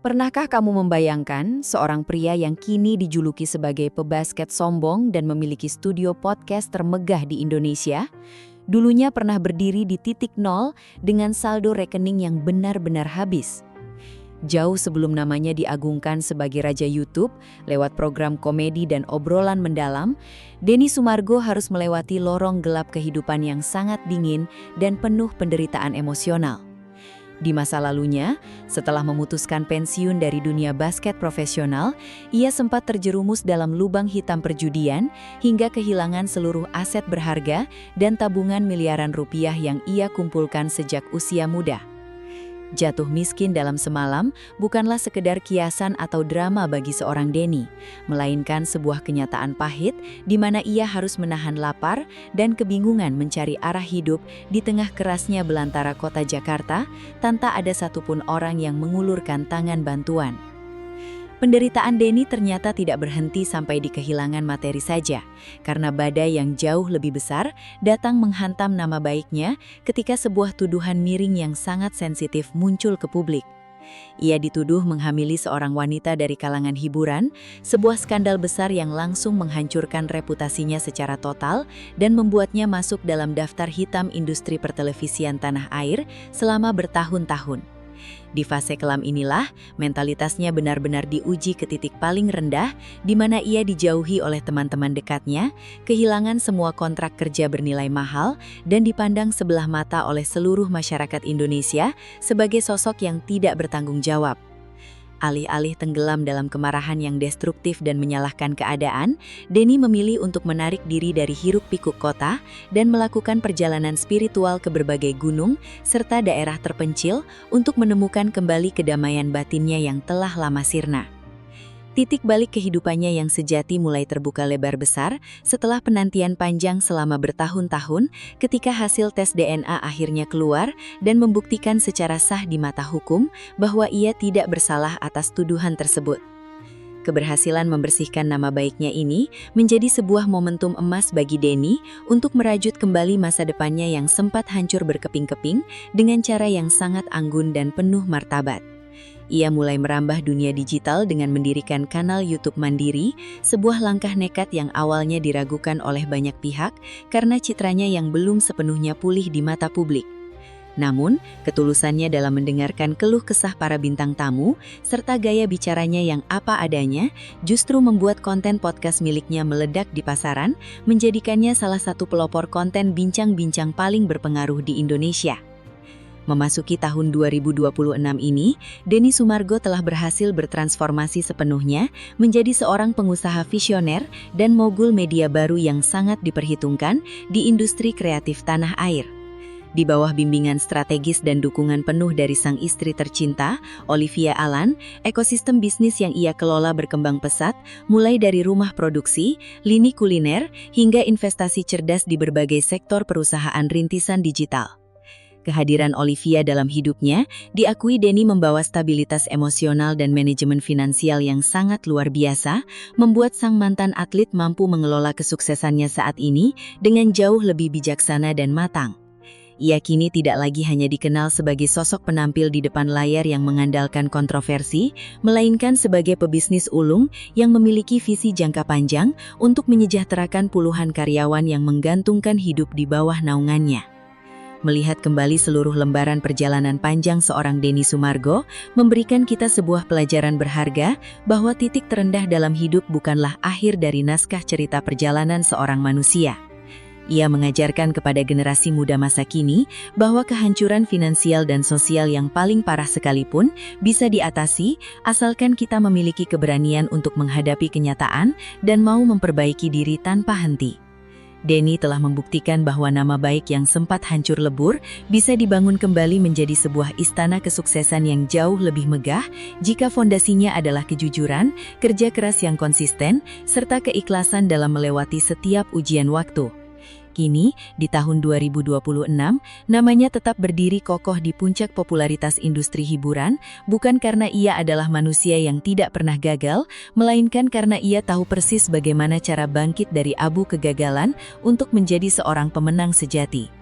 Pernahkah kamu membayangkan seorang pria yang kini dijuluki sebagai pebasket sombong dan memiliki studio podcast termegah di Indonesia? Dulunya pernah berdiri di titik nol dengan saldo rekening yang benar-benar habis. Jauh sebelum namanya diagungkan sebagai Raja YouTube, lewat program komedi dan obrolan mendalam, Denny Sumargo harus melewati lorong gelap kehidupan yang sangat dingin dan penuh penderitaan emosional. Di masa lalunya, setelah memutuskan pensiun dari dunia basket profesional, ia sempat terjerumus dalam lubang hitam perjudian hingga kehilangan seluruh aset berharga dan tabungan miliaran rupiah yang ia kumpulkan sejak usia muda. Jatuh miskin dalam semalam bukanlah sekedar kiasan atau drama bagi seorang Denny, melainkan sebuah kenyataan pahit di mana ia harus menahan lapar dan kebingungan mencari arah hidup di tengah kerasnya belantara kota Jakarta tanpa ada satupun orang yang mengulurkan tangan bantuan. Penderitaan Denny ternyata tidak berhenti sampai di kehilangan materi saja, karena badai yang jauh lebih besar datang menghantam nama baiknya ketika sebuah tuduhan miring yang sangat sensitif muncul ke publik. Ia dituduh menghamili seorang wanita dari kalangan hiburan, sebuah skandal besar yang langsung menghancurkan reputasinya secara total dan membuatnya masuk dalam daftar hitam industri pertelevisian tanah air selama bertahun-tahun. Di fase kelam inilah, mentalitasnya benar-benar diuji ke titik paling rendah, di mana ia dijauhi oleh teman-teman dekatnya, kehilangan semua kontrak kerja bernilai mahal, dan dipandang sebelah mata oleh seluruh masyarakat Indonesia sebagai sosok yang tidak bertanggung jawab. Alih-alih tenggelam dalam kemarahan yang destruktif dan menyalahkan keadaan, Denny memilih untuk menarik diri dari hiruk-pikuk kota dan melakukan perjalanan spiritual ke berbagai gunung serta daerah terpencil untuk menemukan kembali kedamaian batinnya yang telah lama sirna. Titik balik kehidupannya yang sejati mulai terbuka lebar besar setelah penantian panjang selama bertahun-tahun ketika hasil tes DNA akhirnya keluar dan membuktikan secara sah di mata hukum bahwa ia tidak bersalah atas tuduhan tersebut. Keberhasilan membersihkan nama baiknya ini menjadi sebuah momentum emas bagi Denny untuk merajut kembali masa depannya yang sempat hancur berkeping-keping dengan cara yang sangat anggun dan penuh martabat. Ia mulai merambah dunia digital dengan mendirikan kanal YouTube mandiri, sebuah langkah nekat yang awalnya diragukan oleh banyak pihak karena citranya yang belum sepenuhnya pulih di mata publik. Namun, ketulusannya dalam mendengarkan keluh kesah para bintang tamu, serta gaya bicaranya yang apa adanya, justru membuat konten podcast miliknya meledak di pasaran, menjadikannya salah satu pelopor konten bincang-bincang paling berpengaruh di Indonesia. Memasuki tahun 2026 ini, Denny Sumargo telah berhasil bertransformasi sepenuhnya menjadi seorang pengusaha visioner dan mogul media baru yang sangat diperhitungkan di industri kreatif tanah air. Di bawah bimbingan strategis dan dukungan penuh dari sang istri tercinta, Olivia Alan, ekosistem bisnis yang ia kelola berkembang pesat, mulai dari rumah produksi, lini kuliner, hingga investasi cerdas di berbagai sektor perusahaan rintisan digital. Kehadiran Olivia dalam hidupnya diakui Denny membawa stabilitas emosional dan manajemen finansial yang sangat luar biasa, membuat sang mantan atlet mampu mengelola kesuksesannya saat ini dengan jauh lebih bijaksana dan matang. Ia kini tidak lagi hanya dikenal sebagai sosok penampil di depan layar yang mengandalkan kontroversi, melainkan sebagai pebisnis ulung yang memiliki visi jangka panjang untuk menyejahterakan puluhan karyawan yang menggantungkan hidup di bawah naungannya. Melihat kembali seluruh lembaran perjalanan panjang seorang Denny Sumargo, memberikan kita sebuah pelajaran berharga bahwa titik terendah dalam hidup bukanlah akhir dari naskah cerita perjalanan seorang manusia. Ia mengajarkan kepada generasi muda masa kini bahwa kehancuran finansial dan sosial yang paling parah sekalipun bisa diatasi asalkan kita memiliki keberanian untuk menghadapi kenyataan dan mau memperbaiki diri tanpa henti. Denny telah membuktikan bahwa nama baik yang sempat hancur lebur bisa dibangun kembali menjadi sebuah istana kesuksesan yang jauh lebih megah jika fondasinya adalah kejujuran, kerja keras yang konsisten, serta keikhlasan dalam melewati setiap ujian waktu. Kini, di tahun 2026, namanya tetap berdiri kokoh di puncak popularitas industri hiburan, bukan karena ia adalah manusia yang tidak pernah gagal, melainkan karena ia tahu persis bagaimana cara bangkit dari abu kegagalan untuk menjadi seorang pemenang sejati.